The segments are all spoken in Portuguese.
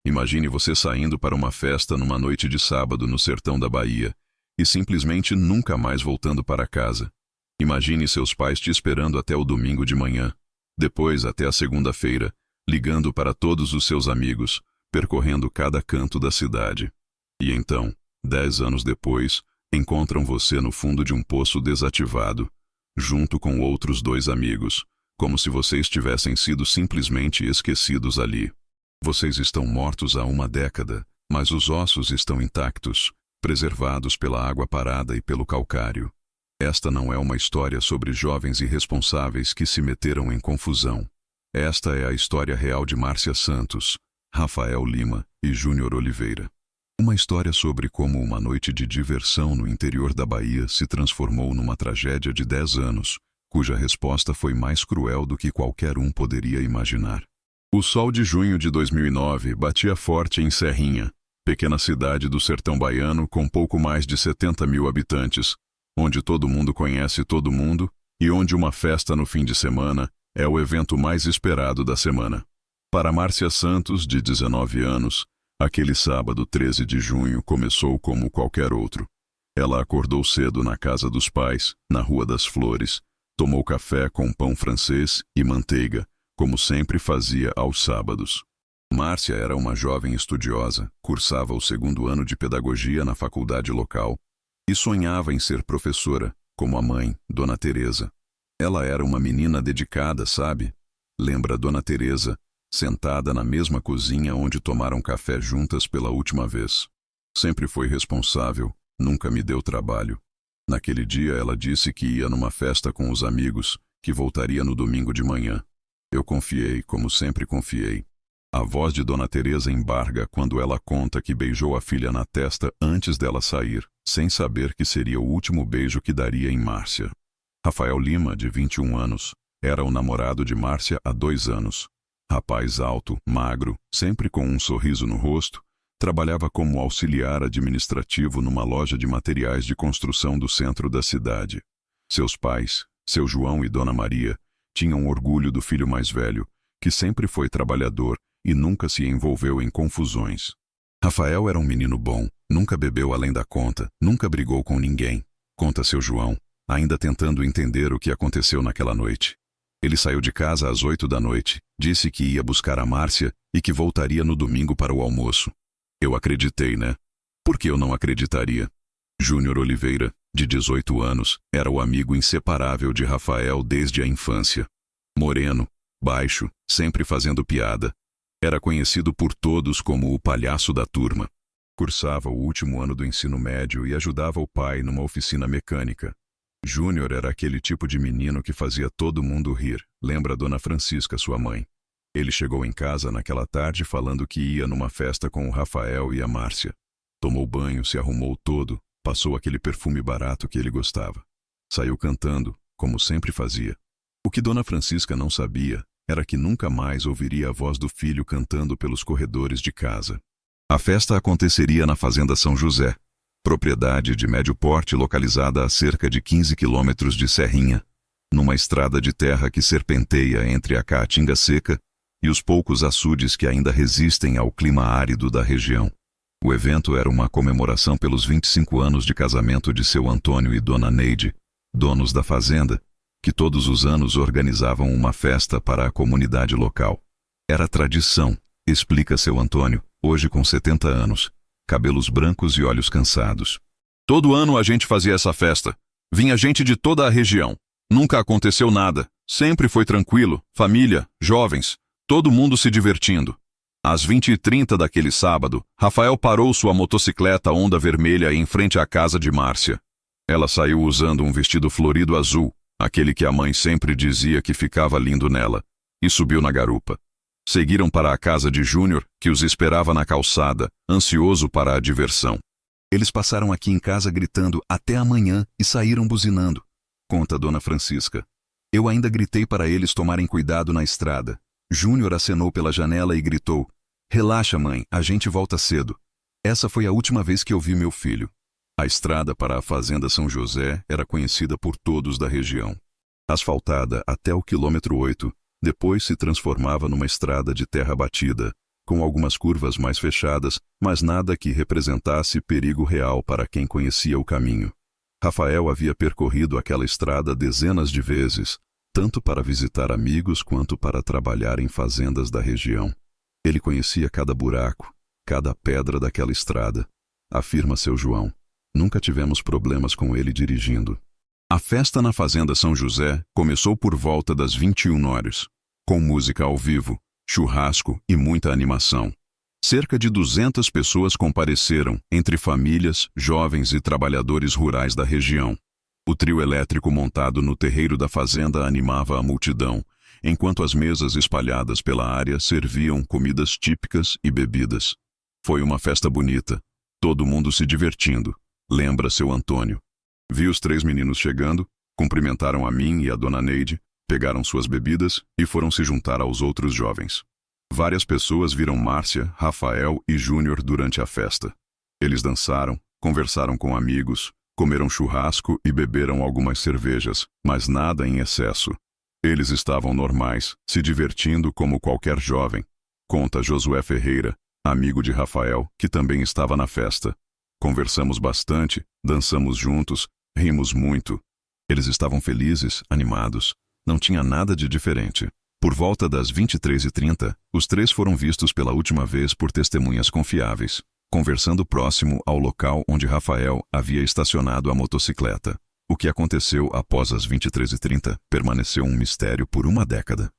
Imagine você saindo para uma festa numa noite de sábado no sertão da Bahia e simplesmente nunca mais voltando para casa. Imagine seus pais te esperando até o domingo de manhã, depois até a segunda-feira, ligando para todos os seus amigos, percorrendo cada canto da cidade. E então, 10 anos depois, encontram você no fundo de um poço desativado, junto com outros 2 amigos, como se vocês tivessem sido simplesmente esquecidos ali. Vocês estão mortos há uma década, mas os ossos estão intactos, preservados pela água parada e pelo calcário. Esta não é uma história sobre jovens irresponsáveis que se meteram em confusão. Esta é a história real de Márcia Santos, Rafael Lima e Júnior Oliveira. Uma história sobre como uma noite de diversão no interior da Bahia se transformou numa tragédia de 10 anos, cuja resposta foi mais cruel do que qualquer um poderia imaginar. O sol de junho de 2009 batia forte em Serrinha, pequena cidade do sertão baiano com pouco mais de 70 mil habitantes, onde todo mundo conhece todo mundo e onde uma festa no fim de semana é o evento mais esperado da semana. Para Márcia Santos, de 19 anos, aquele sábado 13 de junho começou como qualquer outro. Ela acordou cedo na casa dos pais, na Rua das Flores, tomou café com pão francês e manteiga, como sempre fazia aos sábados. Márcia era uma jovem estudiosa, cursava o 2º ano de pedagogia na faculdade local e sonhava em ser professora, como a mãe, Dona Teresa. Ela era uma menina dedicada, sabe? Lembra Dona Teresa, sentada na mesma cozinha onde tomaram café juntas pela última vez. Sempre foi responsável, nunca me deu trabalho. Naquele dia ela disse que ia numa festa com os amigos, que voltaria no domingo de manhã. Eu confiei, como sempre confiei. A voz de Dona Teresa embarga quando ela conta que beijou a filha na testa antes dela sair, sem saber que seria o último beijo que daria em Márcia. Rafael Lima, de 21 anos, era o namorado de Márcia há 2 anos. Rapaz alto, magro, sempre com um sorriso no rosto, trabalhava como auxiliar administrativo numa loja de materiais de construção do centro da cidade. Seus pais, seu João e Dona Maria, tinham orgulho do filho mais velho, que sempre foi trabalhador e nunca se envolveu em confusões. Rafael era um menino bom, nunca bebeu além da conta, nunca brigou com ninguém, conta seu João, ainda tentando entender o que aconteceu naquela noite. Ele saiu de casa às 8 da noite, disse que ia buscar a Márcia e que voltaria no domingo para o almoço. Eu acreditei, né? Por que eu não acreditaria? Júnior Oliveira, de 18 anos, era o amigo inseparável de Rafael desde a infância. Moreno, baixo, sempre fazendo piada. Era conhecido por todos como o palhaço da turma. Cursava o último ano do ensino médio e ajudava o pai numa oficina mecânica. Júnior era aquele tipo de menino que fazia todo mundo rir, lembra Dona Francisca, sua mãe. Ele chegou em casa naquela tarde falando que ia numa festa com o Rafael e a Márcia. Tomou banho, se arrumou todo, passou aquele perfume barato que ele gostava. Saiu cantando, como sempre fazia. O que Dona Francisca não sabia era que nunca mais ouviria a voz do filho cantando pelos corredores de casa. A festa aconteceria na Fazenda São José, propriedade de médio porte localizada a cerca de 15 quilômetros de Serrinha, numa estrada de terra que serpenteia entre a Caatinga Seca e os poucos açudes que ainda resistem ao clima árido da região. O evento era uma comemoração pelos 25 anos de casamento de seu Antônio e Dona Neide, donos da fazenda, que todos os anos organizavam uma festa para a comunidade local. Era tradição, explica seu Antônio, hoje com 70 anos, cabelos brancos e olhos cansados. Todo ano a gente fazia essa festa. Vinha gente de toda a região. Nunca aconteceu nada. Sempre foi tranquilo, família, jovens, todo mundo se divertindo. Às 20h30 daquele sábado, Rafael parou sua motocicleta Honda vermelha em frente à casa de Márcia. Ela saiu usando um vestido florido azul, aquele que a mãe sempre dizia que ficava lindo nela, e subiu na garupa. Seguiram para a casa de Júnior, que os esperava na calçada, ansioso para a diversão. Eles passaram aqui em casa gritando até amanhã e saíram buzinando, conta Dona Francisca. Eu ainda gritei para eles tomarem cuidado na estrada. Júnior acenou pela janela e gritou: "Relaxa, mãe, a gente volta cedo." Essa foi a última vez que eu vi meu filho. A estrada para a Fazenda São José era conhecida por todos da região. Asfaltada até o quilômetro 8, depois se transformava numa estrada de terra batida, com algumas curvas mais fechadas, mas nada que representasse perigo real para quem conhecia o caminho. Rafael havia percorrido aquela estrada dezenas de vezes, tanto para visitar amigos quanto para trabalhar em fazendas da região. Ele conhecia cada buraco, cada pedra daquela estrada, afirma seu João. Nunca tivemos problemas com ele dirigindo. A festa na Fazenda São José começou por volta das 21 horas, com música ao vivo, churrasco e muita animação. Cerca de 200 pessoas compareceram, entre famílias, jovens e trabalhadores rurais da região. O trio elétrico montado no terreiro da fazenda animava a multidão, enquanto as mesas espalhadas pela área serviam comidas típicas e bebidas. Foi uma festa bonita, todo mundo se divertindo, lembra seu Antônio. Vi os 3 meninos chegando, cumprimentaram a mim e a dona Neide, pegaram suas bebidas e foram se juntar aos outros jovens. Várias pessoas viram Márcia, Rafael e Júnior durante a festa. Eles dançaram, conversaram com amigos, comeram churrasco e beberam algumas cervejas, mas nada em excesso. Eles estavam normais, se divertindo como qualquer jovem, conta Josué Ferreira, amigo de Rafael, que também estava na festa. Conversamos bastante, dançamos juntos, rimos muito. Eles estavam felizes, animados. Não tinha nada de diferente. Por volta das 23h30, os 3 foram vistos pela última vez por testemunhas confiáveis, conversando próximo ao local onde Rafael havia estacionado a motocicleta. O que aconteceu após as 23h30 permaneceu um mistério por uma década.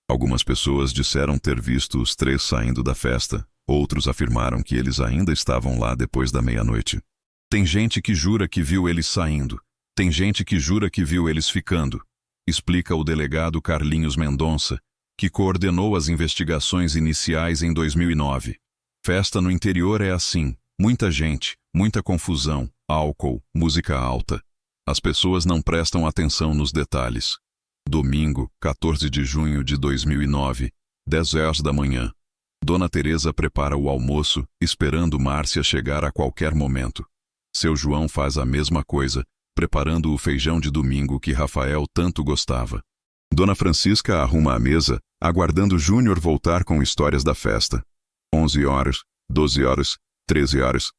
Algumas pessoas disseram ter visto os 3 saindo da festa, outros afirmaram que eles ainda estavam lá depois da meia-noite. Tem gente que jura que viu eles saindo, tem gente que jura que viu eles ficando, explica o delegado Carlinhos Mendonça, que coordenou as investigações iniciais em 2009. Festa no interior é assim, muita gente, muita confusão, álcool, música alta. As pessoas não prestam atenção nos detalhes. Domingo, 14 de junho de 2009, 10 horas da manhã. Dona Teresa prepara o almoço, esperando Márcia chegar a qualquer momento. Seu João faz a mesma coisa, preparando o feijão de domingo que Rafael tanto gostava. Dona Francisca arruma a mesa, aguardando Júnior voltar com histórias da festa. 11 horas, 12 horas, 13 horas.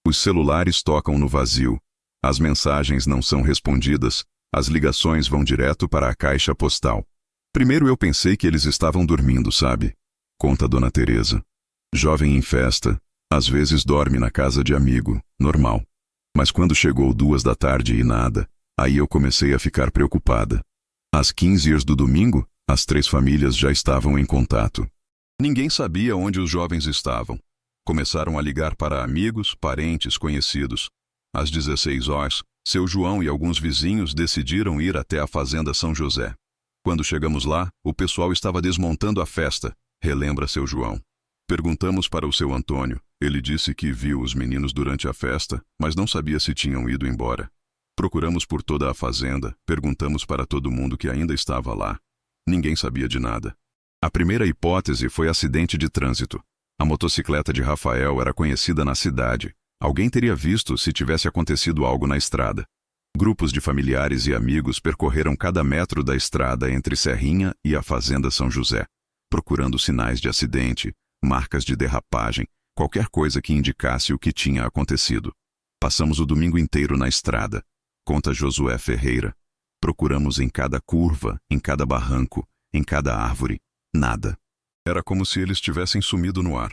Os celulares tocam no vazio. As mensagens não são respondidas, as ligações vão direto para a caixa postal. Primeiro eu pensei que eles estavam dormindo, sabe? Conta Dona Teresa. Jovem em festa, às vezes dorme na casa de amigo, normal. Mas quando chegou 2 da tarde e nada, aí eu comecei a ficar preocupada. Às 15 horas do domingo, as 3 famílias já estavam em contato. Ninguém sabia onde os jovens estavam. Começaram a ligar para amigos, parentes, conhecidos. Às 16 horas, seu João e alguns vizinhos decidiram ir até a Fazenda São José. Quando chegamos lá, o pessoal estava desmontando a festa, relembra seu João. Perguntamos para o seu Antônio. Ele disse que viu os meninos durante a festa, mas não sabia se tinham ido embora. Procuramos por toda a fazenda, perguntamos para todo mundo que ainda estava lá. Ninguém sabia de nada. A primeira hipótese foi acidente de trânsito. A motocicleta de Rafael era conhecida na cidade. Alguém teria visto se tivesse acontecido algo na estrada. Grupos de familiares e amigos percorreram cada metro da estrada entre Serrinha e a Fazenda São José, procurando sinais de acidente, marcas de derrapagem, qualquer coisa que indicasse o que tinha acontecido. Passamos o domingo inteiro na estrada, conta Josué Ferreira. Procuramos em cada curva, em cada barranco, em cada árvore. Nada. Era como se eles tivessem sumido no ar.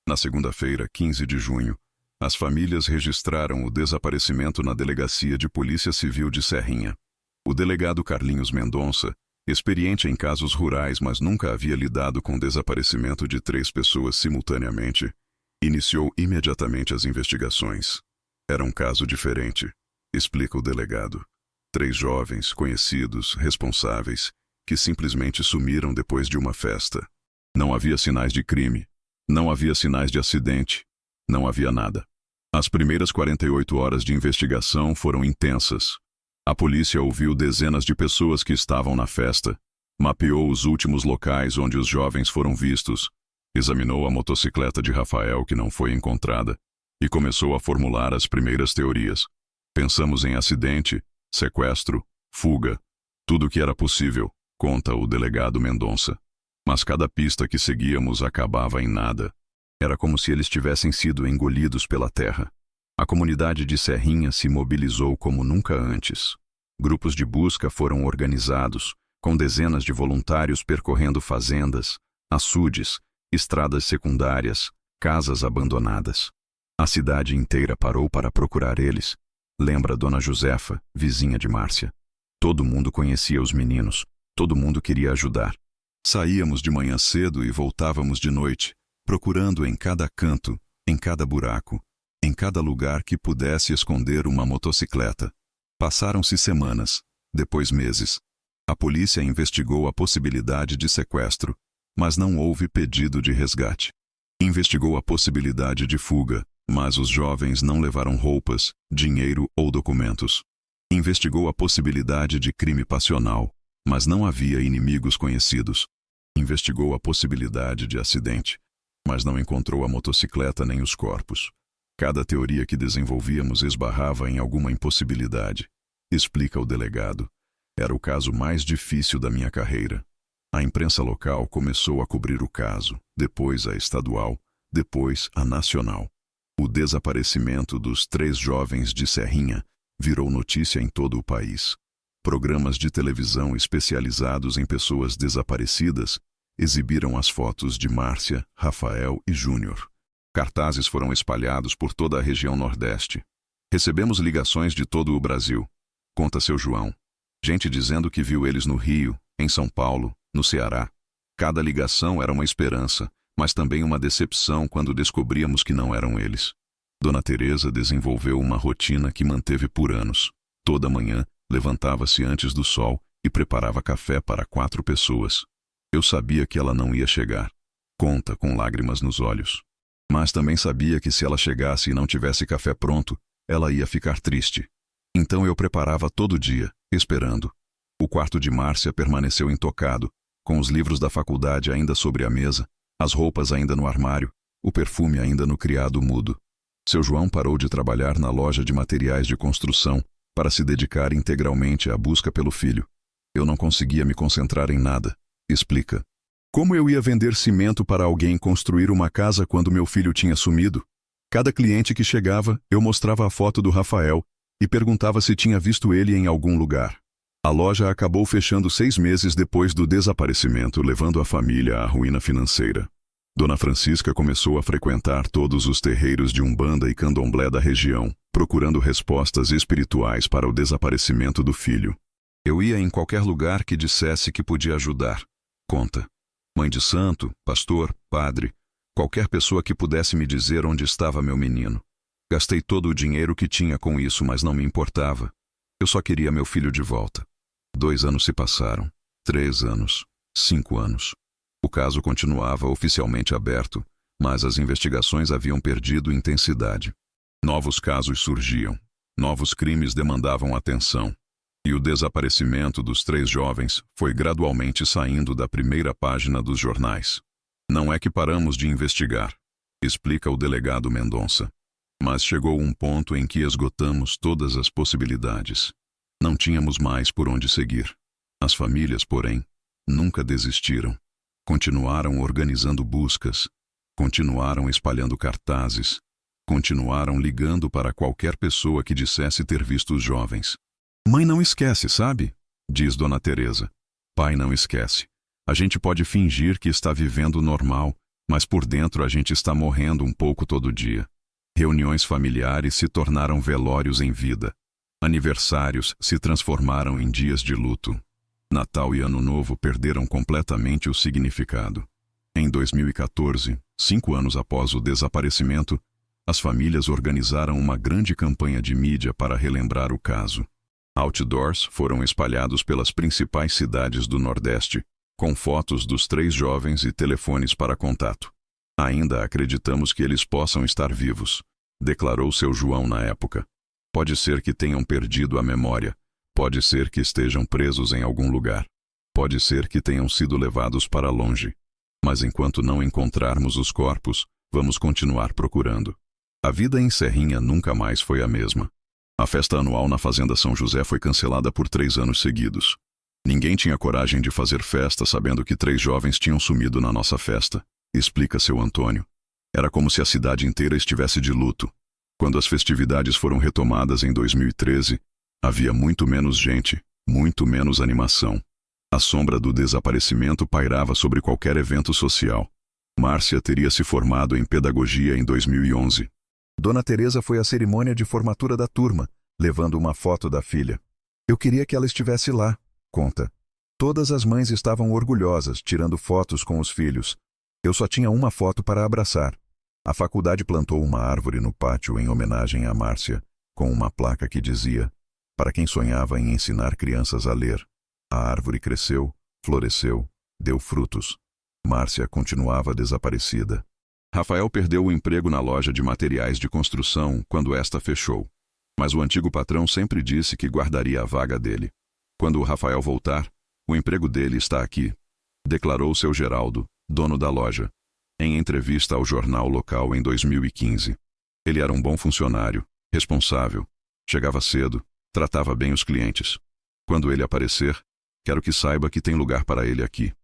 Na segunda-feira, 15 de junho, as famílias registraram o desaparecimento na Delegacia de Polícia Civil de Serrinha. O delegado Carlinhos Mendonça, experiente em casos rurais, mas nunca havia lidado com o desaparecimento de 3 pessoas simultaneamente, iniciou imediatamente as investigações. Era um caso diferente, explica o delegado. 3 jovens, conhecidos, responsáveis, que simplesmente sumiram depois de uma festa. Não havia sinais de crime, não havia sinais de acidente, não havia nada. As primeiras 48 horas de investigação foram intensas. A polícia ouviu dezenas de pessoas que estavam na festa, mapeou os últimos locais onde os jovens foram vistos, examinou a motocicleta de Rafael que não foi encontrada e começou a formular as primeiras teorias. Pensamos em acidente, sequestro, fuga, tudo o que era possível, conta o delegado Mendonça. Mas cada pista que seguíamos acabava em nada. Era como se eles tivessem sido engolidos pela terra. A comunidade de Serrinha se mobilizou como nunca antes. Grupos de busca foram organizados, com dezenas de voluntários percorrendo fazendas, açudes, estradas secundárias, casas abandonadas. A cidade inteira parou para procurar eles. Lembra Dona Josefa, vizinha de Márcia. Todo mundo conhecia os meninos, todo mundo queria ajudar. Saíamos de manhã cedo e voltávamos de noite, procurando em cada canto, em cada buraco, em cada lugar que pudesse esconder uma motocicleta. Passaram-se semanas, depois meses. A polícia investigou a possibilidade de sequestro, mas não houve pedido de resgate. Investigou a possibilidade de fuga, mas os jovens não levaram roupas, dinheiro ou documentos. Investigou a possibilidade de crime passional, mas não havia inimigos conhecidos. Investigou a possibilidade de acidente, mas não encontrou a motocicleta nem os corpos. Cada teoria que desenvolvíamos esbarrava em alguma impossibilidade. Explica o delegado. Era o caso mais difícil da minha carreira. A imprensa local começou a cobrir o caso, depois a estadual, depois a nacional. O desaparecimento dos 3 jovens de Serrinha virou notícia em todo o país. Programas de televisão especializados em pessoas desaparecidas exibiram as fotos de Márcia, Rafael e Júnior. Cartazes foram espalhados por toda a região Nordeste. Recebemos ligações de todo o Brasil. Conta seu João. Gente dizendo que viu eles no Rio, em São Paulo, no Ceará. Cada ligação era uma esperança, mas também uma decepção quando descobríamos que não eram eles. Dona Teresa desenvolveu uma rotina que manteve por anos. Toda manhã, levantava-se antes do sol e preparava café para 4 pessoas. Eu sabia que ela não ia chegar. Conta com lágrimas nos olhos. Mas também sabia que se ela chegasse e não tivesse café pronto, ela ia ficar triste. Então eu preparava todo dia, esperando. O quarto de Márcia permaneceu intocado, com os livros da faculdade ainda sobre a mesa, as roupas ainda no armário, o perfume ainda no criado mudo. Seu João parou de trabalhar na loja de materiais de construção para se dedicar integralmente à busca pelo filho. Eu não conseguia me concentrar em nada, explica. Como eu ia vender cimento para alguém construir uma casa quando meu filho tinha sumido? Cada cliente que chegava, eu mostrava a foto do Rafael e perguntava se tinha visto ele em algum lugar. A loja acabou fechando 6 meses depois do desaparecimento, levando a família à ruína financeira. Dona Francisca começou a frequentar todos os terreiros de Umbanda e Candomblé da região, procurando respostas espirituais para o desaparecimento do filho. Eu ia em qualquer lugar que dissesse que podia ajudar. Conta. Mãe de santo, pastor, padre, qualquer pessoa que pudesse me dizer onde estava meu menino. Gastei todo o dinheiro que tinha com isso, mas não me importava. Eu só queria meu filho de volta. 2 anos se passaram, 3 anos, 5 anos. O caso continuava oficialmente aberto, mas as investigações haviam perdido intensidade. Novos casos surgiam, novos crimes demandavam atenção. E o desaparecimento dos 3 jovens foi gradualmente saindo da primeira página dos jornais. Não é que paramos de investigar, explica o delegado Mendonça. Mas chegou um ponto em que esgotamos todas as possibilidades. Não tínhamos mais por onde seguir. As famílias, porém, nunca desistiram. Continuaram organizando buscas, continuaram espalhando cartazes, continuaram ligando para qualquer pessoa que dissesse ter visto os jovens. Mãe não esquece, sabe? Diz Dona Teresa. Pai não esquece. A gente pode fingir que está vivendo normal, mas por dentro a gente está morrendo um pouco todo dia. Reuniões familiares se tornaram velórios em vida. Aniversários se transformaram em dias de luto. Natal e Ano Novo perderam completamente o significado. Em 2014, 5 anos após o desaparecimento, as famílias organizaram uma grande campanha de mídia para relembrar o caso. Outdoors foram espalhados pelas principais cidades do Nordeste, com fotos dos 3 jovens e telefones para contato. Ainda acreditamos que eles possam estar vivos, declarou seu João na época. Pode ser que tenham perdido a memória, pode ser que estejam presos em algum lugar, pode ser que tenham sido levados para longe. Mas enquanto não encontrarmos os corpos, vamos continuar procurando. A vida em Serrinha nunca mais foi a mesma. A festa anual na Fazenda São José foi cancelada por 3 anos seguidos. Ninguém tinha coragem de fazer festa sabendo que 3 jovens tinham sumido na nossa festa, explica seu Antônio. Era como se a cidade inteira estivesse de luto. Quando as festividades foram retomadas em 2013, havia muito menos gente, muito menos animação. A sombra do desaparecimento pairava sobre qualquer evento social. Márcia teria se formado em pedagogia em 2011. Dona Teresa foi à cerimônia de formatura da turma, levando uma foto da filha. Eu queria que ela estivesse lá, conta. Todas as mães estavam orgulhosas, tirando fotos com os filhos. Eu só tinha uma foto para abraçar. A faculdade plantou uma árvore no pátio em homenagem a Márcia, com uma placa que dizia: para quem sonhava em ensinar crianças a ler. A árvore cresceu, floresceu, deu frutos. Márcia continuava desaparecida. Rafael perdeu o emprego na loja de materiais de construção quando esta fechou. Mas o antigo patrão sempre disse que guardaria a vaga dele. Quando o Rafael voltar, o emprego dele está aqui, declarou seu Geraldo, dono da loja, em entrevista ao jornal local em 2015. Ele era um bom funcionário, responsável, chegava cedo, tratava bem os clientes. Quando ele aparecer, quero que saiba que tem lugar para ele aqui.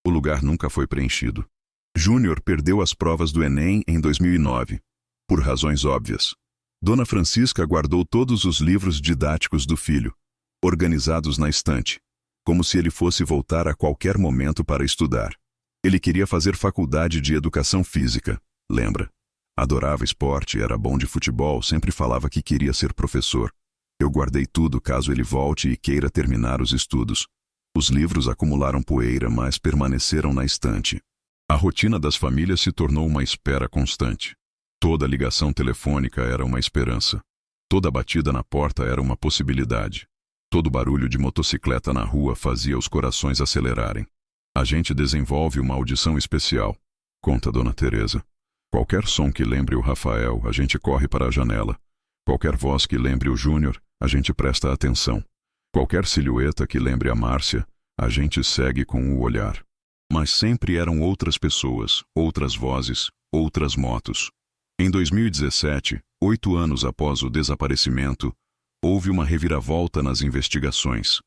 O lugar nunca foi preenchido. Júnior perdeu as provas do Enem em 2009, por razões óbvias. Dona Francisca guardou todos os livros didáticos do filho, organizados na estante, como se ele fosse voltar a qualquer momento para estudar. Ele queria fazer faculdade de educação física, lembra? Adorava esporte, era bom de futebol, sempre falava que queria ser professor. Eu guardei tudo caso ele volte e queira terminar os estudos. Os livros acumularam poeira, mas permaneceram na estante. A rotina das famílias se tornou uma espera constante. Toda ligação telefônica era uma esperança. Toda batida na porta era uma possibilidade. Todo barulho de motocicleta na rua fazia os corações acelerarem. A gente desenvolve uma audição especial, conta Dona Teresa. Qualquer som que lembre o Rafael, a gente corre para a janela. Qualquer voz que lembre o Júnior, a gente presta atenção. Qualquer silhueta que lembre a Márcia, a gente segue com o olhar. Mas sempre eram outras pessoas, outras vozes, outras motos. Em 2017, 8 anos após o desaparecimento, houve uma reviravolta nas investigações.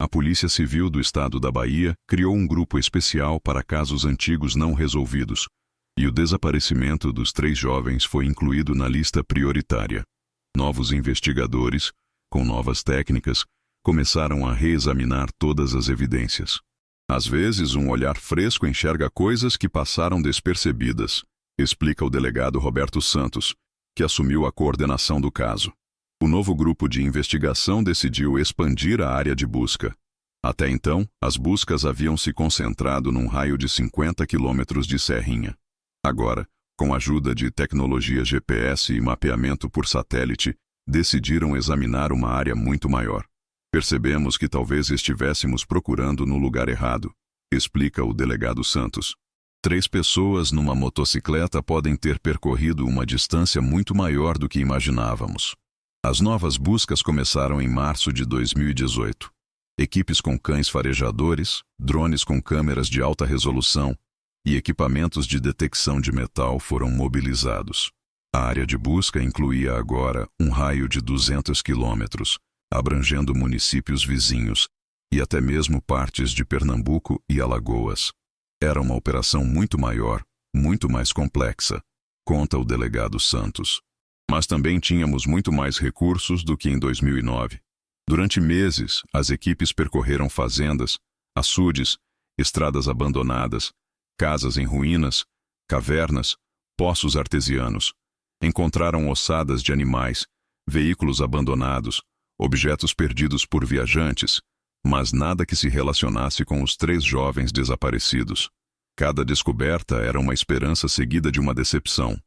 A Polícia Civil do Estado da Bahia criou um grupo especial para casos antigos não resolvidos, e o desaparecimento dos 3 jovens foi incluído na lista prioritária. Novos investigadores, com novas técnicas, começaram a reexaminar todas as evidências. Às vezes, um olhar fresco enxerga coisas que passaram despercebidas, explica o delegado Roberto Santos, que assumiu a coordenação do caso. O novo grupo de investigação decidiu expandir a área de busca. Até então, as buscas haviam se concentrado num raio de 50 quilômetros de Serrinha. Agora, com a ajuda de tecnologia GPS e mapeamento por satélite, decidiram examinar uma área muito maior. Percebemos que talvez estivéssemos procurando no lugar errado, explica o delegado Santos. 3 pessoas numa motocicleta podem ter percorrido uma distância muito maior do que imaginávamos. As novas buscas começaram em março de 2018. Equipes com cães farejadores, drones com câmeras de alta resolução e equipamentos de detecção de metal foram mobilizados. A área de busca incluía agora um raio de 200 quilômetros, abrangendo municípios vizinhos e até mesmo partes de Pernambuco e Alagoas. Era uma operação muito maior, muito mais complexa, conta o delegado Santos. Mas também tínhamos muito mais recursos do que em 2009. Durante meses, as equipes percorreram fazendas, açudes, estradas abandonadas, casas em ruínas, cavernas, poços artesianos. Encontraram ossadas de animais, veículos abandonados, objetos perdidos por viajantes, mas nada que se relacionasse com os 3 jovens desaparecidos. Cada descoberta era uma esperança seguida de uma decepção.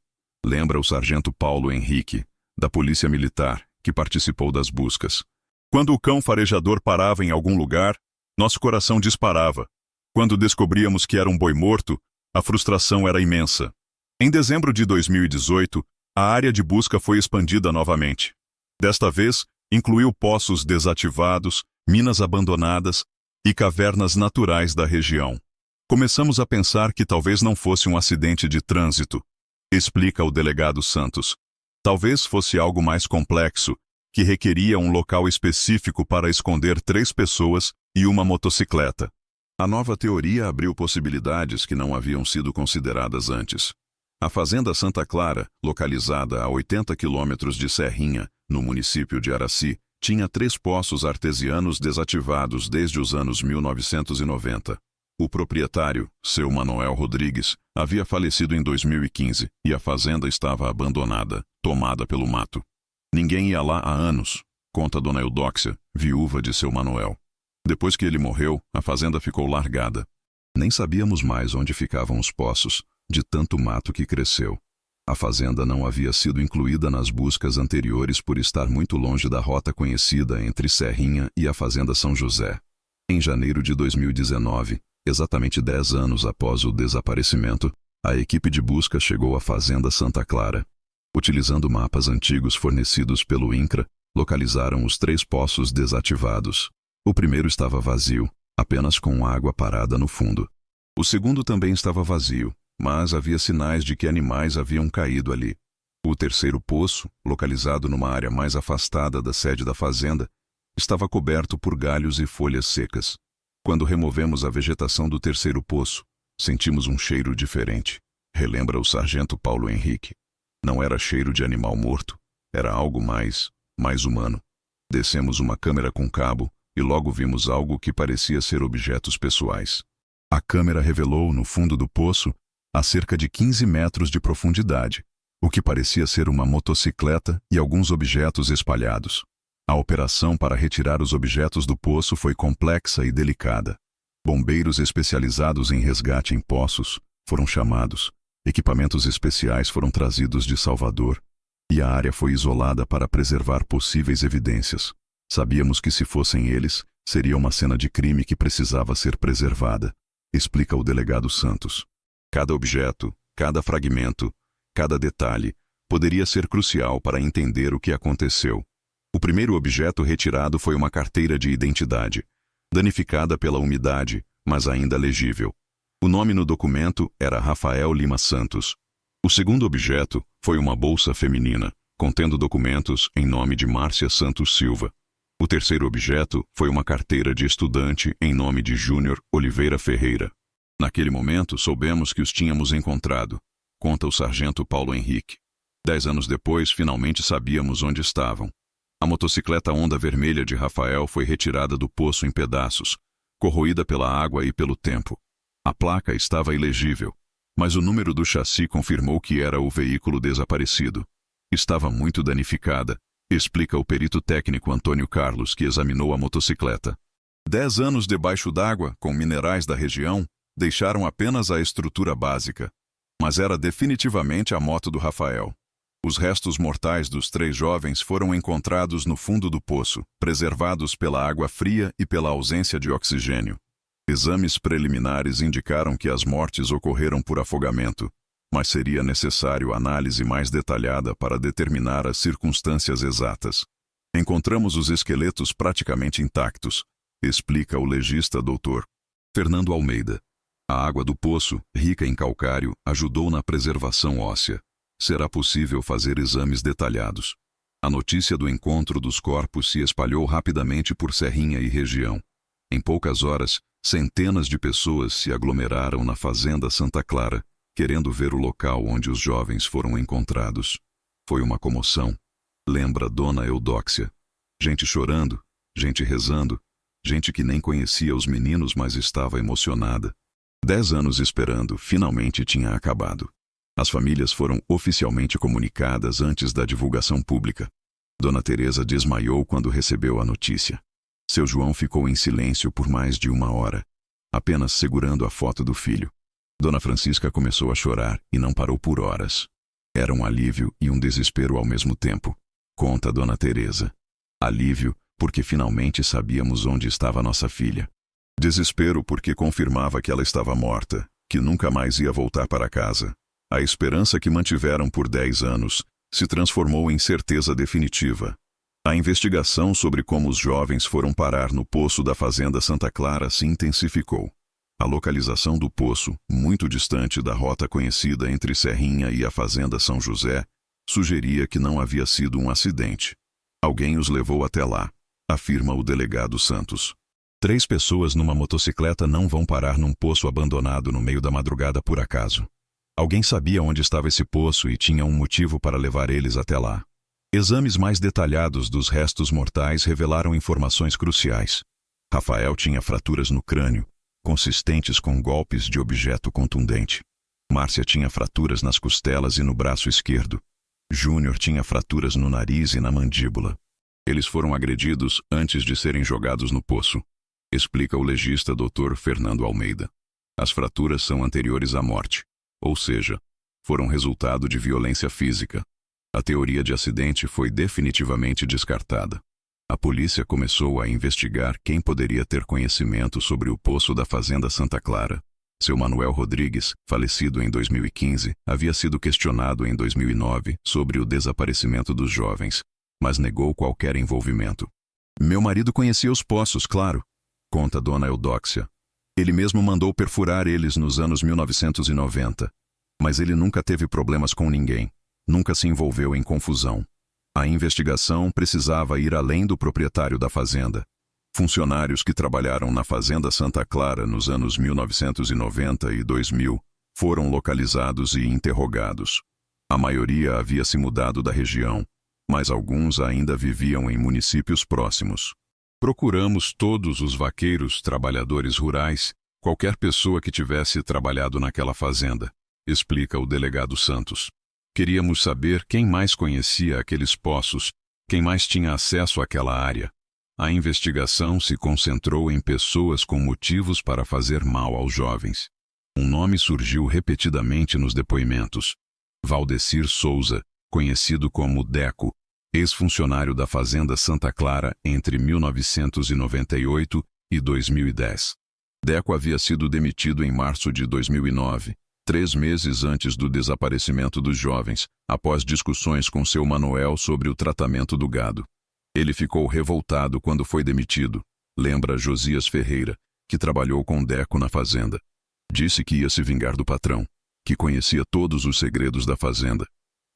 Lembra o sargento Paulo Henrique, da Polícia Militar, que participou das buscas. Quando o cão farejador parava em algum lugar, nosso coração disparava. Quando descobríamos que era um boi morto, a frustração era imensa. Em dezembro de 2018, a área de busca foi expandida novamente. Desta vez, incluiu poços desativados, minas abandonadas e cavernas naturais da região. Começamos a pensar que talvez não fosse um acidente de trânsito, explica o delegado Santos. Talvez fosse algo mais complexo, que requeria um local específico para esconder 3 pessoas e uma motocicleta. A nova teoria abriu possibilidades que não haviam sido consideradas antes. A Fazenda Santa Clara, localizada a 80 quilômetros de Serrinha, no município de Araci, tinha 3 poços artesianos desativados desde os anos 1990. O proprietário, seu Manuel Rodrigues, havia falecido em 2015 e a fazenda estava abandonada, tomada pelo mato. Ninguém ia lá há anos, conta Dona Eudóxia, viúva de seu Manuel. Depois que ele morreu, a fazenda ficou largada. Nem sabíamos mais onde ficavam os poços, de tanto mato que cresceu. A fazenda não havia sido incluída nas buscas anteriores por estar muito longe da rota conhecida entre Serrinha e a Fazenda São José. Em janeiro de 2019, exatamente 10 anos após o desaparecimento, a equipe de busca chegou à Fazenda Santa Clara. Utilizando mapas antigos fornecidos pelo INCRA, localizaram os 3 poços desativados. O primeiro estava vazio, apenas com água parada no fundo. O segundo também estava vazio, mas havia sinais de que animais haviam caído ali. O terceiro poço, localizado numa área mais afastada da sede da fazenda, estava coberto por galhos e folhas secas. Quando removemos a vegetação do terceiro poço, sentimos um cheiro diferente, relembra o sargento Paulo Henrique. Não era cheiro de animal morto, era algo mais humano. Descemos uma câmera com cabo e logo vimos algo que parecia ser objetos pessoais. A câmera revelou, no fundo do poço, a cerca de 15 metros de profundidade, o que parecia ser uma motocicleta e alguns objetos espalhados. A operação para retirar os objetos do poço foi complexa e delicada. Bombeiros especializados em resgate em poços foram chamados, equipamentos especiais foram trazidos de Salvador, e a área foi isolada para preservar possíveis evidências. Sabíamos que se fossem eles, seria uma cena de crime que precisava ser preservada, explica o delegado Santos. Cada objeto, cada fragmento, cada detalhe poderia ser crucial para entender o que aconteceu. O primeiro objeto retirado foi uma carteira de identidade, danificada pela umidade, mas ainda legível. O nome no documento era Rafael Lima Santos. O segundo objeto foi uma bolsa feminina, contendo documentos em nome de Márcia Santos Silva. O terceiro objeto foi uma carteira de estudante em nome de Júnior Oliveira Ferreira. Naquele momento, soubemos que os tínhamos encontrado, conta o sargento Paulo Henrique. 10 anos depois, finalmente sabíamos onde estavam. A motocicleta Honda vermelha de Rafael foi retirada do poço em pedaços, corroída pela água e pelo tempo. A placa estava ilegível, mas o número do chassi confirmou que era o veículo desaparecido. Estava muito danificada, explica o perito técnico Antônio Carlos, que examinou a motocicleta. 10 anos debaixo d'água, com minerais da região, deixaram apenas a estrutura básica. Mas era definitivamente a moto do Rafael. Os restos mortais dos 3 jovens foram encontrados no fundo do poço, preservados pela água fria e pela ausência de oxigênio. Exames preliminares indicaram que as mortes ocorreram por afogamento, mas seria necessário análise mais detalhada para determinar as circunstâncias exatas. Encontramos os esqueletos praticamente intactos, explica o legista Dr. Fernando Almeida. A água do poço, rica em calcário, ajudou na preservação óssea. Será possível fazer exames detalhados. A notícia do encontro dos corpos se espalhou rapidamente por Serrinha e região. Em poucas horas, centenas de pessoas se aglomeraram na Fazenda Santa Clara, querendo ver o local onde os jovens foram encontrados. Foi uma comoção, lembra Dona Eudóxia. Gente chorando, gente rezando, gente que nem conhecia os meninos, mas estava emocionada. 10 anos esperando, finalmente tinha acabado. As famílias foram oficialmente comunicadas antes da divulgação pública. Dona Teresa desmaiou quando recebeu a notícia. Seu João ficou em silêncio por mais de 1 hora, apenas segurando a foto do filho. Dona Francisca começou a chorar e não parou por horas. Era um alívio e um desespero ao mesmo tempo, conta Dona Teresa. Alívio porque finalmente sabíamos onde estava nossa filha. Desespero porque confirmava que ela estava morta, que nunca mais ia voltar para casa. A esperança que mantiveram por 10 anos se transformou em certeza definitiva. A investigação sobre como os jovens foram parar no poço da Fazenda Santa Clara se intensificou. A localização do poço, muito distante da rota conhecida entre Serrinha e a Fazenda São José, sugeria que não havia sido um acidente. Alguém os levou até lá, afirma o delegado Santos. 3 pessoas numa motocicleta não vão parar num poço abandonado no meio da madrugada por acaso. Alguém sabia onde estava esse poço e tinha um motivo para levar eles até lá. Exames mais detalhados dos restos mortais revelaram informações cruciais. Rafael tinha fraturas no crânio, consistentes com golpes de objeto contundente. Márcia tinha fraturas nas costelas e no braço esquerdo. Júnior tinha fraturas no nariz e na mandíbula. Eles foram agredidos antes de serem jogados no poço, explica o legista Dr. Fernando Almeida. As fraturas são anteriores à morte, ou seja, foram resultado de violência física. A teoria de acidente foi definitivamente descartada. A polícia começou a investigar quem poderia ter conhecimento sobre o poço da Fazenda Santa Clara. Seu Manuel Rodrigues, falecido em 2015, havia sido questionado em 2009 sobre o desaparecimento dos jovens, mas negou qualquer envolvimento. Meu marido conhecia os poços, claro, conta Dona Eudóxia. Ele mesmo mandou perfurar eles nos anos 1990, mas ele nunca teve problemas com ninguém, nunca se envolveu em confusão. A investigação precisava ir além do proprietário da fazenda. Funcionários que trabalharam na Fazenda Santa Clara nos anos 1990 e 2000 foram localizados e interrogados. A maioria havia se mudado da região, mas alguns ainda viviam em municípios próximos. Procuramos todos os vaqueiros, trabalhadores rurais, qualquer pessoa que tivesse trabalhado naquela fazenda, explica o delegado Santos. Queríamos saber quem mais conhecia aqueles poços, quem mais tinha acesso àquela área. A investigação se concentrou em pessoas com motivos para fazer mal aos jovens. Um nome surgiu repetidamente nos depoimentos. Valdecir Souza, conhecido como Deco, ex-funcionário da Fazenda Santa Clara entre 1998 e 2010. Deco havia sido demitido em março de 2009, 3 meses antes do desaparecimento dos jovens, após discussões com seu Manuel sobre o tratamento do gado. Ele ficou revoltado quando foi demitido, lembra Josias Ferreira, que trabalhou com Deco na fazenda. Disse que ia se vingar do patrão, que conhecia todos os segredos da fazenda.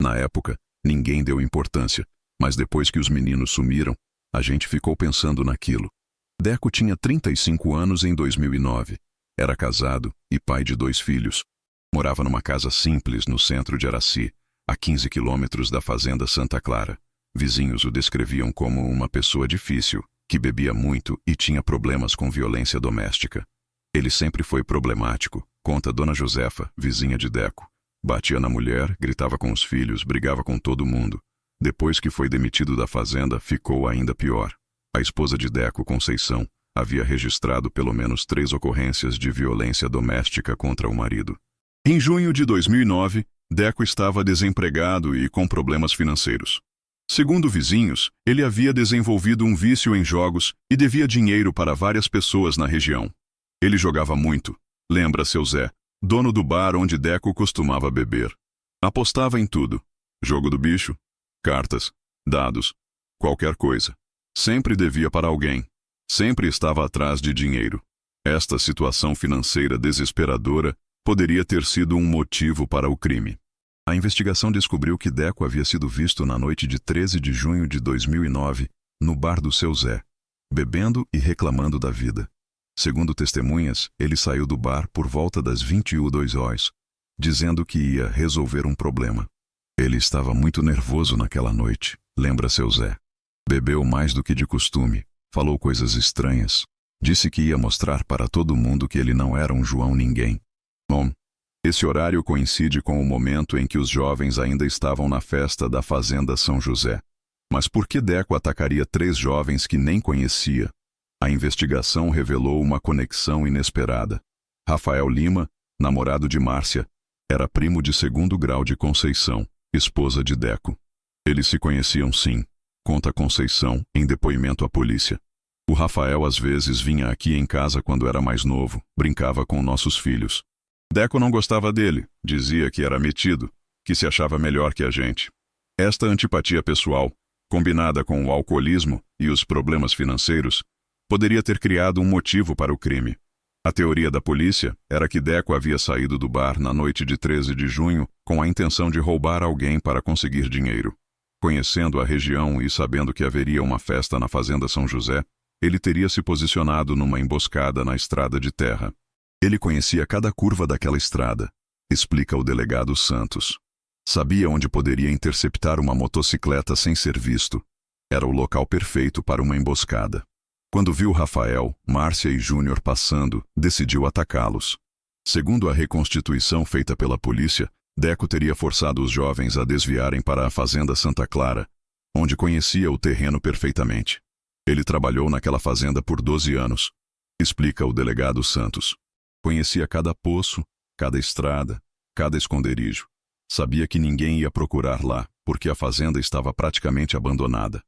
Na época, ninguém deu importância, mas depois que os meninos sumiram, a gente ficou pensando naquilo. Deco tinha 35 anos em 2009. Era casado e pai de 2 filhos. Morava numa casa simples no centro de Araci, a 15 quilômetros da Fazenda Santa Clara. Vizinhos o descreviam como uma pessoa difícil, que bebia muito e tinha problemas com violência doméstica. Ele sempre foi problemático, conta Dona Josefa, vizinha de Deco. Batia na mulher, gritava com os filhos, brigava com todo mundo. Depois que foi demitido da fazenda, ficou ainda pior. A esposa de Deco, Conceição, havia registrado pelo menos 3 ocorrências de violência doméstica contra o marido. Em junho de 2009, Deco estava desempregado e com problemas financeiros. Segundo vizinhos, ele havia desenvolvido um vício em jogos e devia dinheiro para várias pessoas na região. Ele jogava muito, lembra seu Zé, dono do bar onde Deco costumava beber. Apostava em tudo: jogo do bicho, cartas, dados, qualquer coisa. Sempre devia para alguém. Sempre estava atrás de dinheiro. Esta situação financeira desesperadora poderia ter sido um motivo para o crime. A investigação descobriu que Deco havia sido visto na noite de 13 de junho de 2009, no bar do seu Zé, bebendo e reclamando da vida. Segundo testemunhas, ele saiu do bar por volta das 22h, dizendo que ia resolver um problema. Ele estava muito nervoso naquela noite, lembra seu Zé. Bebeu mais do que de costume, falou coisas estranhas. Disse que ia mostrar para todo mundo que ele não era um João Ninguém. Bom, esse horário coincide com o momento em que os jovens ainda estavam na festa da Fazenda São José. Mas por que Deco atacaria 3 jovens que nem conhecia? A investigação revelou uma conexão inesperada. Rafael Lima, namorado de Márcia, era primo de 2º grau de Conceição, esposa de Deco. Eles se conheciam sim, conta Conceição em depoimento à polícia. O Rafael às vezes vinha aqui em casa quando era mais novo, brincava com nossos filhos. Deco não gostava dele, dizia que era metido, que se achava melhor que a gente. Esta antipatia pessoal, combinada com o alcoolismo e os problemas financeiros, poderia ter criado um motivo para o crime. A teoria da polícia era que Deco havia saído do bar na noite de 13 de junho com a intenção de roubar alguém para conseguir dinheiro. Conhecendo a região e sabendo que haveria uma festa na Fazenda São José, ele teria se posicionado numa emboscada na estrada de terra. Ele conhecia cada curva daquela estrada. explica o delegado Santos. Sabia onde poderia interceptar uma motocicleta sem ser visto. Era o local perfeito para uma emboscada. Quando viu Rafael, Márcia e Júnior passando, decidiu atacá-los. Segundo a reconstituição feita pela polícia, Deco teria forçado os jovens a desviarem para a fazenda Santa Clara, onde conhecia o terreno perfeitamente. Ele trabalhou naquela fazenda por 12 anos, explica o delegado Santos. Conhecia cada poço, cada estrada, cada esconderijo. Sabia que ninguém ia procurar lá, porque a fazenda estava praticamente abandonada.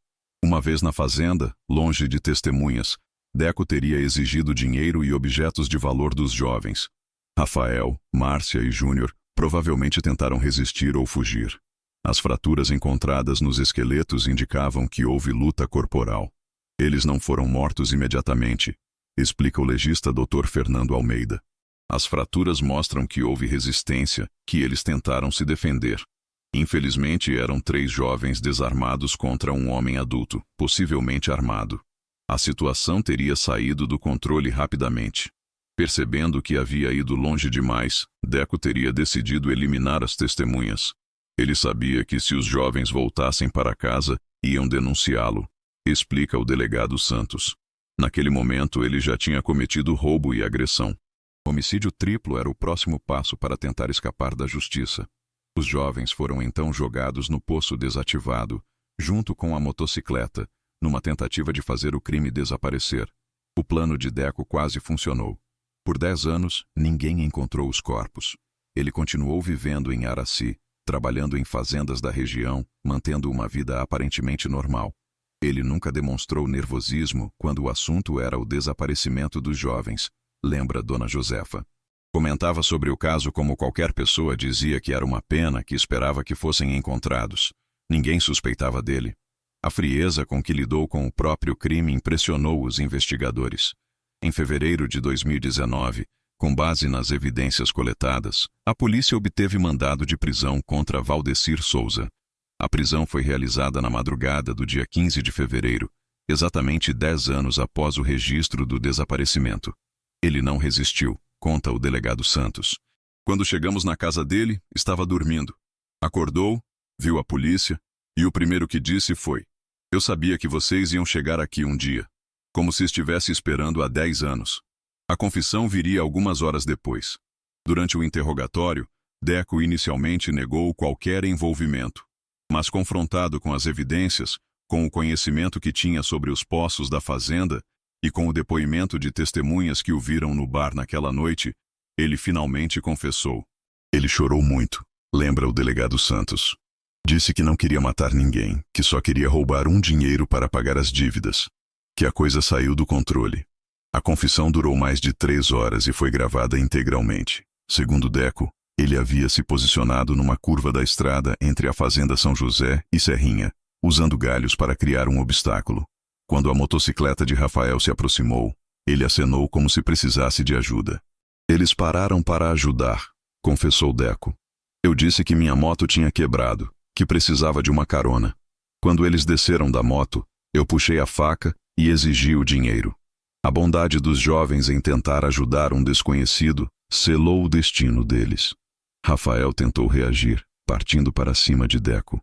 Uma vez na fazenda, longe de testemunhas, Deco teria exigido dinheiro e objetos de valor dos jovens. Rafael, Márcia e Júnior provavelmente tentaram resistir ou fugir. As fraturas encontradas nos esqueletos indicavam que houve luta corporal. Eles não foram mortos imediatamente, explica o legista Dr. Fernando Almeida. As fraturas mostram que houve resistência, que eles tentaram se defender. Infelizmente, eram 3 jovens desarmados contra um homem adulto, possivelmente armado. A situação teria saído do controle rapidamente. Percebendo que havia ido longe demais, Deco teria decidido eliminar as testemunhas. Ele sabia que se os jovens voltassem para casa, iam denunciá-lo, explica o delegado Santos. Naquele momento, ele já tinha cometido roubo e agressão. Homicídio triplo era o próximo passo para tentar escapar da justiça. Os jovens foram então jogados no poço desativado, junto com a motocicleta, numa tentativa de fazer o crime desaparecer. O plano de Deco quase funcionou. Por 10 anos, ninguém encontrou os corpos. Ele continuou vivendo em Araci, trabalhando em fazendas da região, mantendo uma vida aparentemente normal. Ele nunca demonstrou nervosismo quando o assunto era o desaparecimento dos jovens, lembra Dona Josefa. Comentava sobre o caso como qualquer pessoa dizia que era uma pena, que esperava que fossem encontrados. Ninguém suspeitava dele. A frieza com que lidou com o próprio crime impressionou os investigadores. Em fevereiro de 2019, com base nas evidências coletadas, a polícia obteve mandado de prisão contra Valdecir Souza. A prisão foi realizada na madrugada do dia 15 de fevereiro, exatamente 10 anos após o registro do desaparecimento. Ele não resistiu, conta o delegado Santos. Quando chegamos na casa dele, estava dormindo. Acordou, viu a polícia, e o primeiro que disse foi: "Eu sabia que vocês iam chegar aqui um dia." Como se estivesse esperando há 10 anos. A confissão viria algumas horas depois. Durante o interrogatório, Deco inicialmente negou qualquer envolvimento. Mas confrontado com as evidências, com o conhecimento que tinha sobre os poços da fazenda e com o depoimento de testemunhas que o viram no bar naquela noite, ele finalmente confessou. Ele chorou muito, lembra o delegado Santos. Disse que não queria matar ninguém, que só queria roubar um dinheiro para pagar as dívidas. Que a coisa saiu do controle. A confissão durou mais de 3 horas e foi gravada integralmente. Segundo Deco, ele havia se posicionado numa curva da estrada entre a fazenda São José e Serrinha, usando galhos para criar um obstáculo. Quando a motocicleta de Rafael se aproximou, ele acenou como se precisasse de ajuda. Eles pararam para ajudar, confessou Deco. Eu disse que minha moto tinha quebrado, que precisava de uma carona. Quando eles desceram da moto, eu puxei a faca e exigi o dinheiro. A bondade dos jovens em tentar ajudar um desconhecido selou o destino deles. Rafael tentou reagir, partindo para cima de Deco.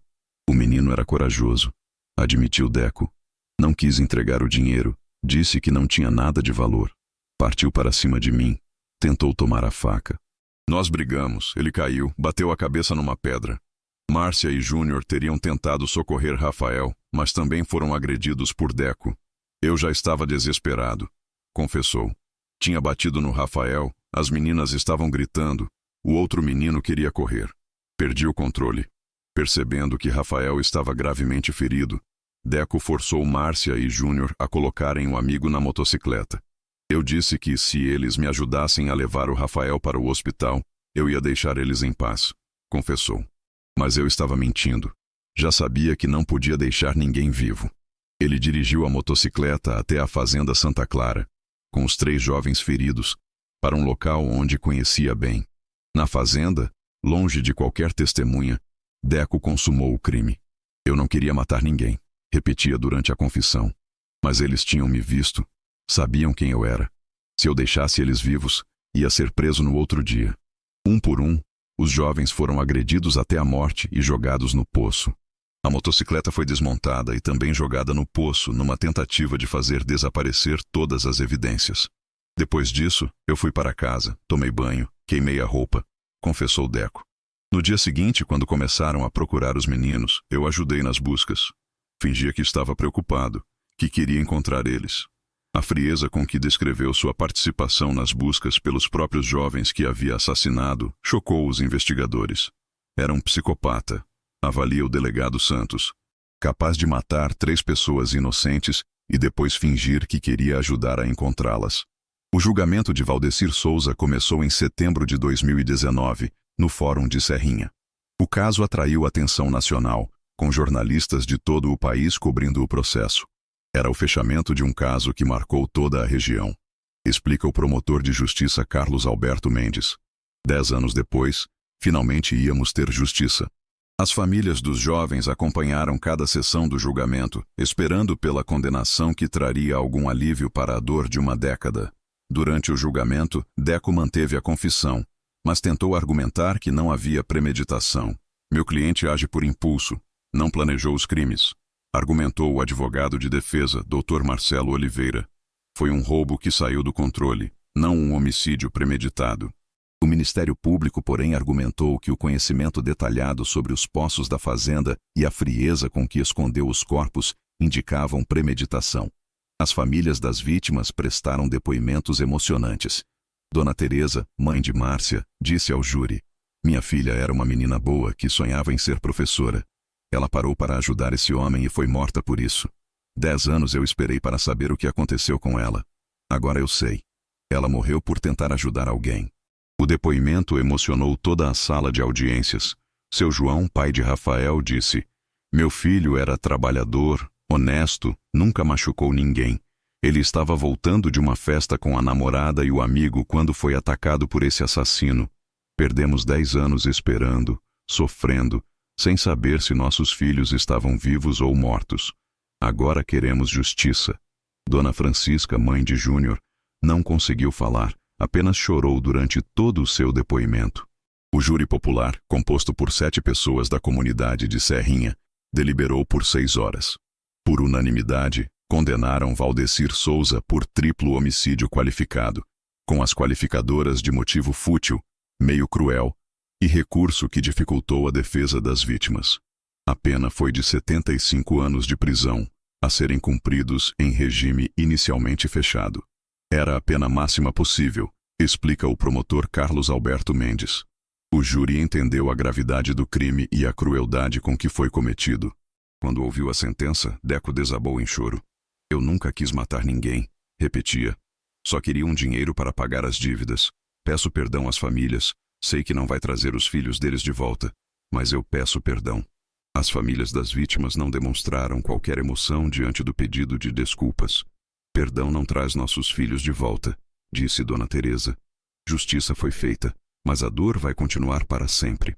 O menino era corajoso, admitiu Deco. Não quis entregar o dinheiro, disse que não tinha nada de valor. Partiu para cima de mim, tentou tomar a faca. Nós brigamos, ele caiu, bateu a cabeça numa pedra. Márcia e Júnior teriam tentado socorrer Rafael, mas também foram agredidos por Deco. Eu já estava desesperado, confessou. Tinha batido no Rafael, as meninas estavam gritando, o outro menino queria correr. Perdi o controle. Percebendo que Rafael estava gravemente ferido, Deco forçou Márcia e Júnior a colocarem o amigo na motocicleta. Eu disse que, se eles me ajudassem a levar o Rafael para o hospital, eu ia deixar eles em paz, confessou. Mas eu estava mentindo. Já sabia que não podia deixar ninguém vivo. Ele dirigiu a motocicleta até a fazenda Santa Clara, com os 3 jovens feridos, para um local onde conhecia bem. Na fazenda, longe de qualquer testemunha, Deco consumou o crime. Eu não queria matar ninguém, repetia durante a confissão. Mas eles tinham me visto, sabiam quem eu era. Se eu deixasse eles vivos, ia ser preso no outro dia. Um por um, Os jovens foram agredidos até a morte e jogados no poço. A motocicleta foi desmontada e também jogada no poço numa tentativa de fazer desaparecer todas as evidências. Depois disso, eu fui para casa, tomei banho, queimei a roupa, confessou Deco. No dia seguinte, quando começaram a procurar os meninos, eu ajudei nas buscas. Fingia que estava preocupado, que queria encontrar eles. A frieza com que descreveu sua participação nas buscas pelos próprios jovens que havia assassinado chocou os investigadores. Era um psicopata, avalia o delegado Santos, capaz de matar 3 pessoas inocentes e depois fingir que queria ajudar a encontrá-las. O julgamento de Valdecir Souza começou em setembro de 2019, no Fórum de Serrinha. O caso atraiu atenção nacional, com jornalistas de todo o país cobrindo o processo. Era o fechamento de um caso que marcou toda a região, explica o promotor de justiça Carlos Alberto Mendes. 10 anos depois, finalmente íamos ter justiça. As famílias dos jovens acompanharam cada sessão do julgamento, esperando pela condenação que traria algum alívio para a dor de uma década. Durante o julgamento, Deco manteve a confissão, mas tentou argumentar que não havia premeditação. Meu cliente age por impulso, não planejou os crimes, argumentou o advogado de defesa, Dr. Marcelo Oliveira. Foi um roubo que saiu do controle, não um homicídio premeditado. O Ministério Público, porém, argumentou que o conhecimento detalhado sobre os poços da fazenda e a frieza com que escondeu os corpos indicavam premeditação. As famílias das vítimas prestaram depoimentos emocionantes. Dona Teresa, mãe de Márcia, disse ao júri: "Minha filha era uma menina boa que sonhava em ser professora. Ela parou para ajudar esse homem e foi morta por isso. 10 anos eu esperei para saber o que aconteceu com ela. Agora eu sei. Ela morreu por tentar ajudar alguém." O depoimento emocionou toda a sala de audiências. Seu João, pai de Rafael, disse: "Meu filho era trabalhador, honesto, nunca machucou ninguém. Ele estava voltando de uma festa com a namorada e o amigo quando foi atacado por esse assassino. Perdemos 10 anos esperando, sofrendo, sem saber se nossos filhos estavam vivos ou mortos. Agora queremos justiça." Dona Francisca, mãe de Júnior, não conseguiu falar, apenas chorou durante todo o seu depoimento. O júri popular, composto por 7 pessoas da comunidade de Serrinha, deliberou por 6 horas. Por unanimidade, condenaram Valdecir Souza por triplo homicídio qualificado, com as qualificadoras de motivo fútil, meio cruel e recurso que dificultou a defesa das vítimas. A pena foi de 75 anos de prisão, a serem cumpridos em regime inicialmente fechado. Era a pena máxima possível, explica o promotor Carlos Alberto Mendes. O júri entendeu a gravidade do crime e a crueldade com que foi cometido. Quando ouviu a sentença, Deco desabou em choro. "Eu nunca quis matar ninguém", repetia. "Só queria um dinheiro para pagar as dívidas. Peço perdão às famílias. Sei que não vai trazer os filhos deles de volta, mas eu peço perdão." As famílias das vítimas não demonstraram qualquer emoção diante do pedido de desculpas. "Perdão não traz nossos filhos de volta", disse Dona Teresa. "Justiça foi feita, mas a dor vai continuar para sempre."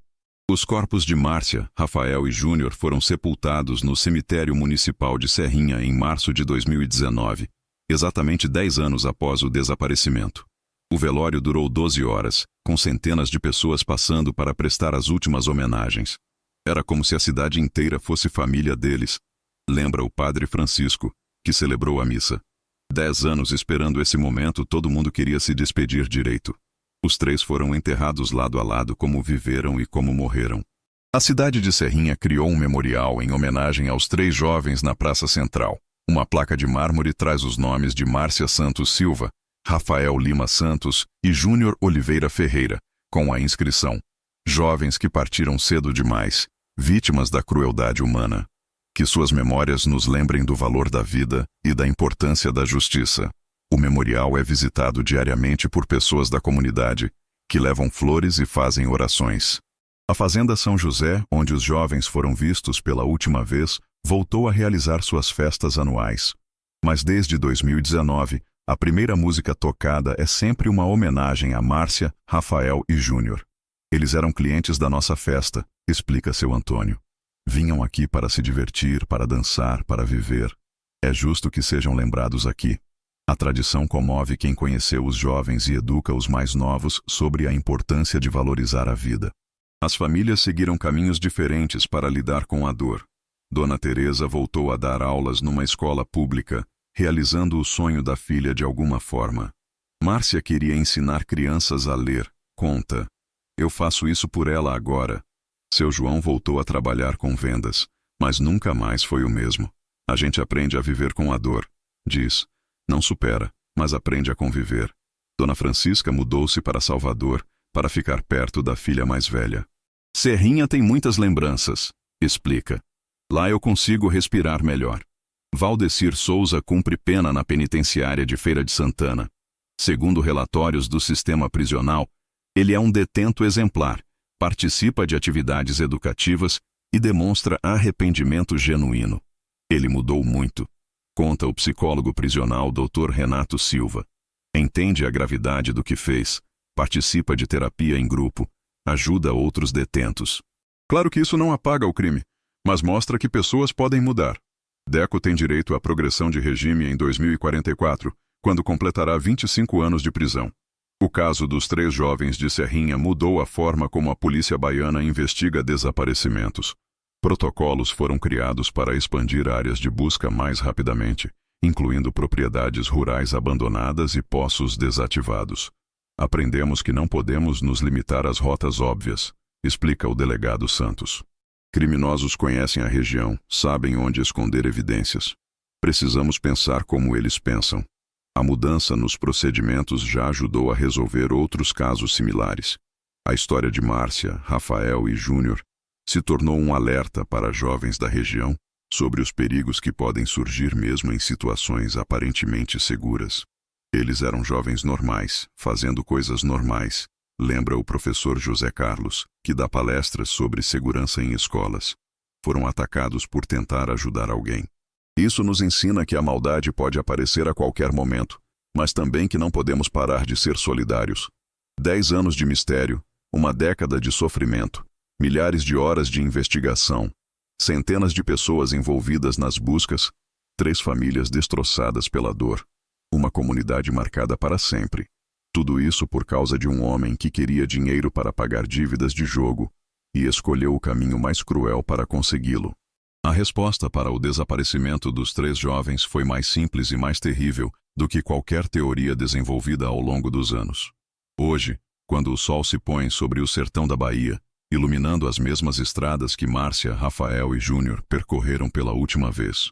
Os corpos de Márcia, Rafael e Júnior foram sepultados no cemitério municipal de Serrinha em março de 2019, exatamente 10 anos após o desaparecimento. O velório durou 12 horas, com centenas de pessoas passando para prestar as últimas homenagens. Era como se a cidade inteira fosse família deles, lembra o padre Francisco, que celebrou a missa. 10 anos esperando esse momento, todo mundo queria se despedir direito. Os 3 foram enterrados lado a lado como viveram e como morreram. A cidade de Serrinha criou um memorial em homenagem aos 3 jovens na Praça Central. Uma placa de mármore traz os nomes de Márcia Santos Silva, Rafael Lima Santos e Júnior Oliveira Ferreira, com a inscrição: "Jovens que partiram cedo demais, vítimas da crueldade humana. Que suas memórias nos lembrem do valor da vida e da importância da justiça." O memorial é visitado diariamente por pessoas da comunidade, que levam flores e fazem orações. A Fazenda São José, onde os jovens foram vistos pela última vez, voltou a realizar suas festas anuais. Mas desde 2019, a primeira música tocada é sempre uma homenagem a Márcia, Rafael e Júnior. "Eles eram clientes da nossa festa", explica seu Antônio. "Vinham aqui para se divertir, para dançar, para viver. É justo que sejam lembrados aqui." A tradição comove quem conheceu os jovens e educa os mais novos sobre a importância de valorizar a vida. As famílias seguiram caminhos diferentes para lidar com a dor. Dona Teresa voltou a dar aulas numa escola pública, realizando o sonho da filha de alguma forma. Márcia queria ensinar crianças a ler, conta. Eu faço isso por ela agora. Seu João voltou a trabalhar com vendas, mas nunca mais foi o mesmo. A gente aprende a viver com a dor, diz. Não supera, mas aprende a conviver. Dona Francisca mudou-se para Salvador para ficar perto da filha mais velha. Serrinha tem muitas lembranças, explica. Lá eu consigo respirar melhor. Valdecir Souza cumpre pena na penitenciária de Feira de Santana. Segundo relatórios do sistema prisional, ele é um detento exemplar, participa de atividades educativas e demonstra arrependimento genuíno. Ele mudou muito, conta o psicólogo prisional Dr. Renato Silva. Entende a gravidade do que fez, participa de terapia em grupo, ajuda outros detentos. Claro que isso não apaga o crime, mas mostra que pessoas podem mudar. Deco tem direito à progressão de regime em 2044, quando completará 25 anos de prisão. O caso dos 3 jovens de Serrinha mudou a forma como a polícia baiana investiga desaparecimentos. Protocolos foram criados para expandir áreas de busca mais rapidamente, incluindo propriedades rurais abandonadas e poços desativados. Aprendemos que não podemos nos limitar às rotas óbvias, explica o delegado Santos. Criminosos conhecem a região, sabem onde esconder evidências. Precisamos pensar como eles pensam. A mudança nos procedimentos já ajudou a resolver outros casos similares. A história de Márcia, Rafael e Júnior se tornou um alerta para jovens da região sobre os perigos que podem surgir mesmo em situações aparentemente seguras. Eles eram jovens normais, fazendo coisas normais, lembra o professor José Carlos, que dá palestras sobre segurança em escolas. Foram atacados por tentar ajudar alguém. Isso nos ensina que a maldade pode aparecer a qualquer momento, mas também que não podemos parar de ser solidários. 10 anos de mistério, uma década de sofrimento, milhares de horas de investigação, centenas de pessoas envolvidas nas buscas, 3 famílias destroçadas pela dor, uma comunidade marcada para sempre. Tudo isso por causa de um homem que queria dinheiro para pagar dívidas de jogo e escolheu o caminho mais cruel para consegui-lo. A resposta para o desaparecimento dos 3 jovens foi mais simples e mais terrível do que qualquer teoria desenvolvida ao longo dos anos. Hoje, quando o sol se põe sobre o sertão da Bahia, iluminando as mesmas estradas que Márcia, Rafael e Júnior percorreram pela última vez,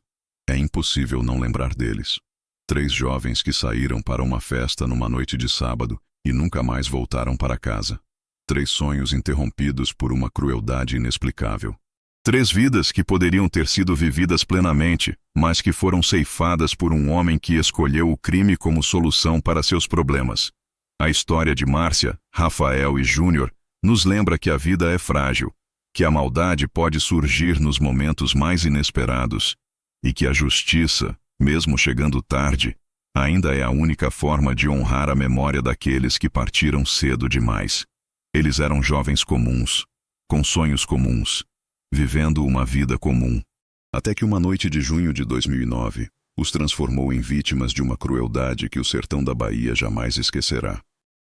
é impossível não lembrar deles. 3 jovens que saíram para uma festa numa noite de sábado e nunca mais voltaram para casa. 3 sonhos interrompidos por uma crueldade inexplicável. 3 vidas que poderiam ter sido vividas plenamente, mas que foram ceifadas por um homem que escolheu o crime como solução para seus problemas. A história de Márcia, Rafael e Júnior nos lembra que a vida é frágil, que a maldade pode surgir nos momentos mais inesperados e que a justiça, mesmo chegando tarde, ainda é a única forma de honrar a memória daqueles que partiram cedo demais. Eles eram jovens comuns, com sonhos comuns, vivendo uma vida comum. Até que uma noite de junho de 2009 os transformou em vítimas de uma crueldade que o sertão da Bahia jamais esquecerá.